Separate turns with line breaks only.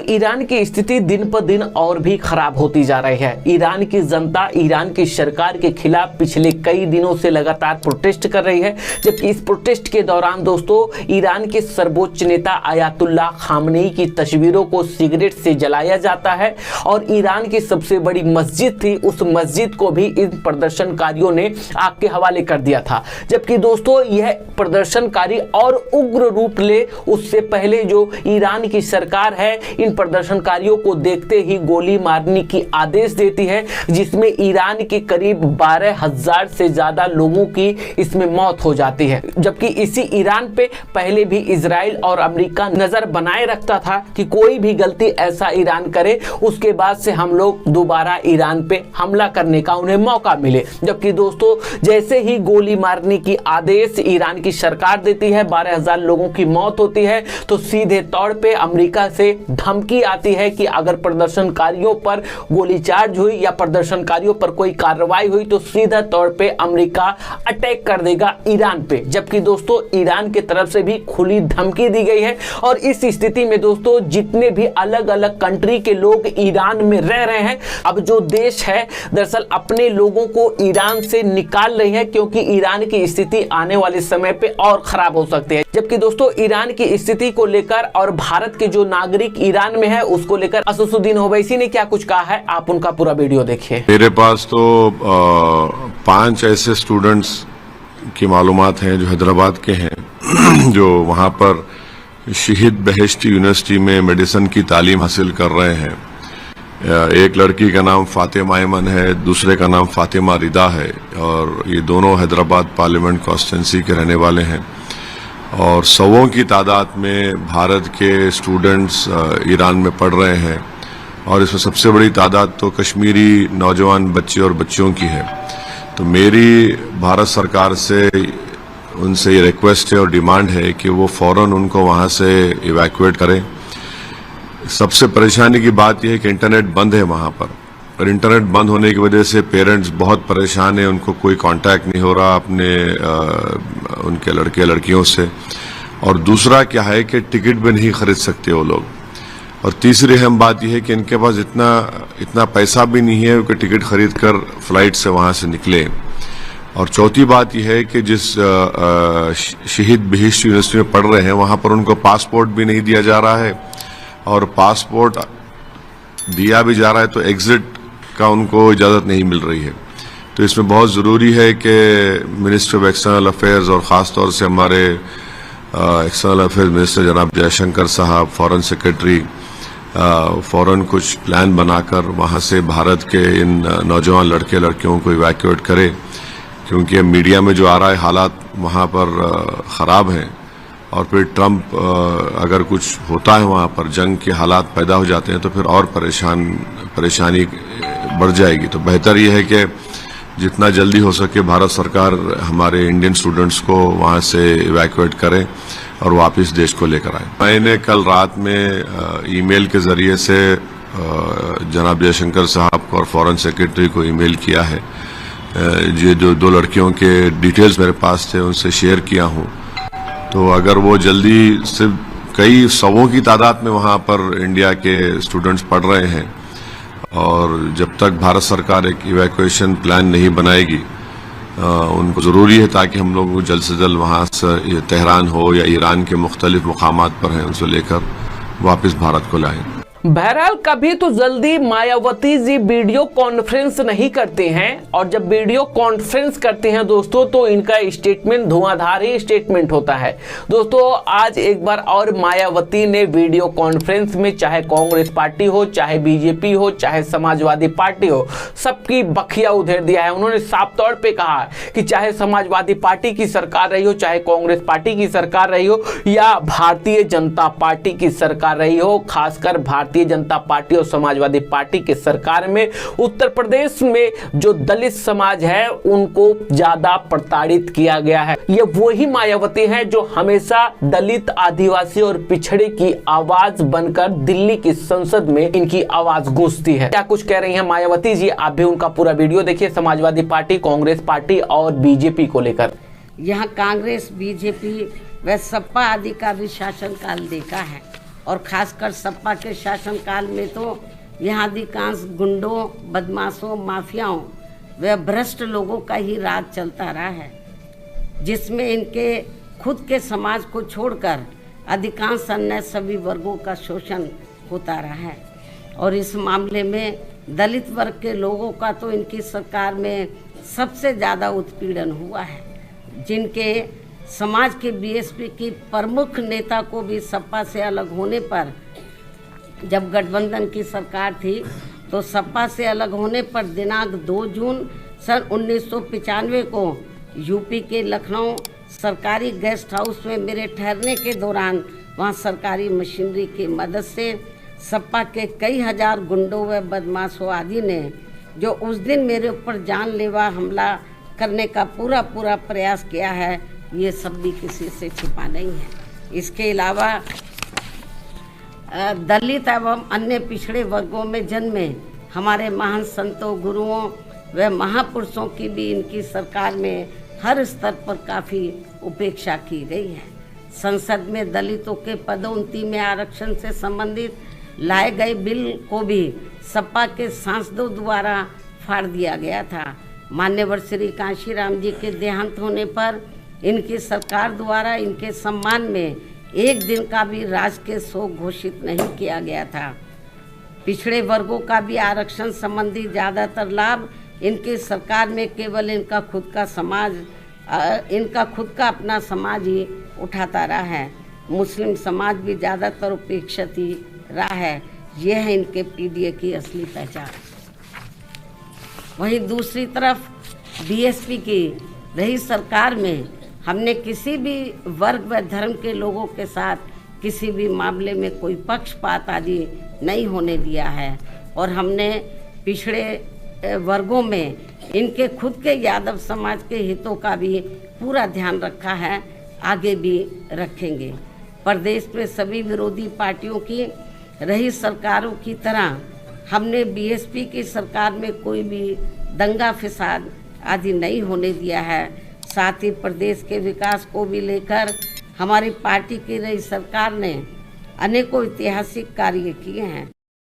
Iran की स्थिति दिन पर दिन और भी खराब होती जा रही है। ईरान की जनता ईरान की सरकार के खिलाफ पिछले कई दिनों से लगातार प्रोटेस्ट कर रही है, जबकि इस प्रोटेस्ट के दौरान दोस्तों ईरान के सर्वोच्च नेता आयतुल्लाह खामनेई की तस्वीरों को सिगरेट से जलाया जाता है और ईरान की सबसे बड़ी मस्जिद थी, उस मस्जिद को भी इन प्रदर्शनकारियों ने आग के हवाले कर दिया था। जबकि दोस्तों यह प्रदर्शनकारी और उग्र रूप ले उससे पहले जो ईरान की सरकार है इन प्रदर्शनकारियों को देखते ही गोली मारने की आदेश देती है, जिसमें ईरान के करीब 12,000 से ज्यादा लोगों की इसमें मौत हो जाती है। जबकि इसी ईरान पे पहले भी इजराइल और अमेरिका नजर बनाए रखता था कि कोई भी गलती ऐसा ईरान करे उसके बाद से हम लोग दोबारा ईरान पे हमला करने का उन्हें मौका मिले। जबकि दोस्तों जैसे ही गोली मारने की आदेश ईरान की सरकार देती है, 12,000 लोगों की मौत होती है, तो सीधे तौर पे अमेरिका से धमकी आती है कि अगर प्रदर्शनकारियों पर गोली चार्ज हुई या प्रदर्शनकारियों पर कोई कार्रवाई हुई तो सीधा तौर पे अमेरिका अटैक कर देगा ईरान पे। जबकि दोस्तों ईरान की तरफ से भी खुली धमकी दी गई है और इस स्थिति में दोस्तों जितने भी अलग अलग कंट्री के लोग ईरान में रह रहे हैं, अब जो देश है दरअसल अपने लोगों को ईरान से निकाल रही है, क्योंकि ईरान की स्थिति आने वाले समय पे और खराब हो सकती है। जबकि दोस्तों ईरान की स्थिति को लेकर और भारत के जो नागरिक ईरान में है उसको लेकर असदुद्दीन ओवैसी ने क्या कुछ कहा है, आप उनका पूरा वीडियो देखिए।
मेरे पास तो 5 ऐसे स्टूडेंट्स की मालूमात हैं जो हैदराबाद के हैं, जो वहां पर शहीद बहेश्ती यूनिवर्सिटी में मेडिसिन की तालीम हासिल कर रहे हैं। एक लड़की का नाम फातिमा ऐमन है, दूसरे का नाम फातिमा रिदा है और ये दोनों हैदराबाद पार्लियामेंट कॉन्स्टिट्यूंसी के रहने वाले हैं। और सौों की तादाद में भारत के स्टूडेंट्स ईरान में पढ़ रहे हैं और इसमें सबसे बड़ी तादाद तो कश्मीरी नौजवान बच्चे और बच्चियों की है। तो मेरी भारत सरकार से उनसे ये रिक्वेस्ट है और डिमांड है कि वो फौरन उनको वहाँ से इवैक्यूएट करें। सबसे परेशानी की बात यह है कि इंटरनेट बंद है वहाँ पर, और इंटरनेट बंद होने की वजह से पेरेंट्स बहुत परेशान हैं, उनको कोई कांटेक्ट नहीं हो रहा अपने उनके लड़के लड़कियों से। और दूसरा क्या है कि टिकट भी नहीं खरीद सकते वो लोग। और तीसरी अहम बात यह है कि इनके पास इतना पैसा भी नहीं है कि टिकट खरीद कर फ्लाइट से वहाँ से निकले। और चौथी बात यह है कि जिस शहीद बहेश्ती यूनिवर्सिटी में पढ़ रहे हैं वहाँ पर उनको पासपोर्ट भी नहीं दिया जा रहा है, और पासपोर्ट दिया भी जा रहा है तो एग्जिट का उनको इजाज़त नहीं मिल रही है। तो इसमें बहुत ज़रूरी है कि मिनिस्ट्री ऑफ एक्सटर्नल अफेयर्स और ख़ास तौर से हमारे एक्सटर्नल अफेयर्स मिनिस्टर जनाब जयशंकर साहब, फॉरेन सेक्रेटरी फौरन कुछ प्लान बनाकर वहाँ से भारत के इन नौजवान लड़के लड़कियों को इवैक्यूएट करें, क्योंकि मीडिया में जो आ रहा है हालात वहाँ पर ख़राब हैं। और फिर ट्रंप अगर कुछ होता है वहाँ पर, जंग के हालात पैदा हो जाते हैं तो फिर और परेशानी बढ़ जाएगी। तो बेहतर यह है कि जितना जल्दी हो सके भारत सरकार हमारे इंडियन स्टूडेंट्स को वहाँ से इवैक्यूएट करे और वापस देश को लेकर आए। मैंने कल रात में ईमेल के जरिए से जनाब जयशंकर साहब को और फॉरेन सेक्रेटरी को ईमेल किया है। ये जो 2 लड़कियों के डिटेल्स मेरे पास थे उनसे शेयर किया हूँ। तो अगर वो जल्दी, सिर्फ कई सौों की तादाद में वहाँ पर इंडिया के स्टूडेंट्स पढ़ रहे हैं, और जब तक भारत सरकार एक इवैक्यूएशन प्लान नहीं बनाएगी उनको ज़रूरी है ताकि हम लोग जल्द से जल्द वहाँ से तेहरान हो या ईरान के मुख्तलिफ मुकामात पर हैं उनसे लेकर वापस भारत को लाएं।
बहरहाल कभी तो जल्दी मायावती जी वीडियो कॉन्फ्रेंस नहीं करते हैं, और जब वीडियो कॉन्फ्रेंस करते हैं दोस्तों तो इनका स्टेटमेंट धुआंधार ही स्टेटमेंट होता है। दोस्तों आज एक बार और मायावती ने वीडियो कॉन्फ्रेंस में, चाहे कांग्रेस पार्टी हो, चाहे बीजेपी हो, चाहे समाजवादी पार्टी हो, सबकी बखिया उधेड़ दिया है। उन्होंने साफ तौर पे कहा कि चाहे समाजवादी पार्टी की सरकार रही हो, चाहे कांग्रेस पार्टी की सरकार रही हो या भारतीय जनता पार्टी की सरकार रही हो, खासकर भारतीय जनता पार्टी और समाजवादी पार्टी की सरकार में उत्तर प्रदेश में जो दलित समाज है उनको ज्यादा प्रताड़ित किया गया है। ये वही मायावती है जो हमेशा दलित, आदिवासी और पिछड़े की आवाज बनकर दिल्ली की संसद में इनकी आवाज गूंजती है। क्या कुछ कह रही हैं मायावती जी, आप भी उनका पूरा वीडियो देखिए, समाजवादी पार्टी, कांग्रेस पार्टी और बीजेपी को लेकर।
यहाँ कांग्रेस, बीजेपी व सपा आदि का भी शासनकाल देखा है, और खासकर सपा के शासनकाल में तो यहाँ अधिकांश गुंडों, बदमाशों, माफियाओं व भ्रष्ट लोगों का ही राज चलता रहा है, जिसमें इनके खुद के समाज को छोड़कर अधिकांश अन्य सभी वर्गों का शोषण होता रहा है। और इस मामले में दलित वर्ग के लोगों का तो इनकी सरकार में सबसे ज़्यादा उत्पीड़न हुआ है, जिनके समाज के बीएसपी की प्रमुख नेता को भी सपा से अलग होने पर, जब गठबंधन की सरकार थी तो सपा से अलग होने पर दिनांक 2 जून सन 1995 को यूपी के लखनऊ सरकारी गेस्ट हाउस में मेरे ठहरने के दौरान वहां सरकारी मशीनरी की मदद से सपा के कई हजार गुंडों व बदमाशों आदि ने जो उस दिन मेरे ऊपर जानलेवा हमला करने का पूरा प्रयास किया है, ये सब भी किसी से छिपा नहीं है। इसके अलावा दलित एवं अन्य पिछड़े वर्गों में जन्मे हमारे महान संतों, गुरुओं व महापुरुषों की भी इनकी सरकार में हर स्तर पर काफ़ी उपेक्षा की गई है। संसद में दलितों के पदोन्नति में आरक्षण से संबंधित लाए गए बिल को भी सपा के सांसदों द्वारा फाड़ दिया गया था। मान्यवर श्री कांशीराम जी के देहांत होने पर इनकी सरकार द्वारा इनके सम्मान में एक दिन का भी राजकीय शोक घोषित नहीं किया गया था। पिछड़े वर्गों का भी आरक्षण संबंधी ज़्यादातर लाभ इनकी सरकार में केवल इनका खुद का अपना समाज ही उठाता रहा है। मुस्लिम समाज भी ज़्यादातर उपेक्षित ही रहा है। यह है इनके पीडीए की असली पहचान। वहीं दूसरी तरफ बीएसपी की रही सरकार में हमने किसी भी वर्ग व धर्म के लोगों के साथ किसी भी मामले में कोई पक्षपात आदि नहीं होने दिया है और हमने पिछड़े वर्गों में इनके खुद के यादव समाज के हितों का भी पूरा ध्यान रखा है, आगे भी रखेंगे। प्रदेश में सभी विरोधी पार्टियों की रही सरकारों की तरह हमने बीएसपी की सरकार में कोई भी दंगा फसाद आदि नहीं होने दिया है। साथ ही प्रदेश के विकास को भी लेकर हमारी पार्टी की रही सरकार ने अनेकों ऐतिहासिक कार्य किए हैं।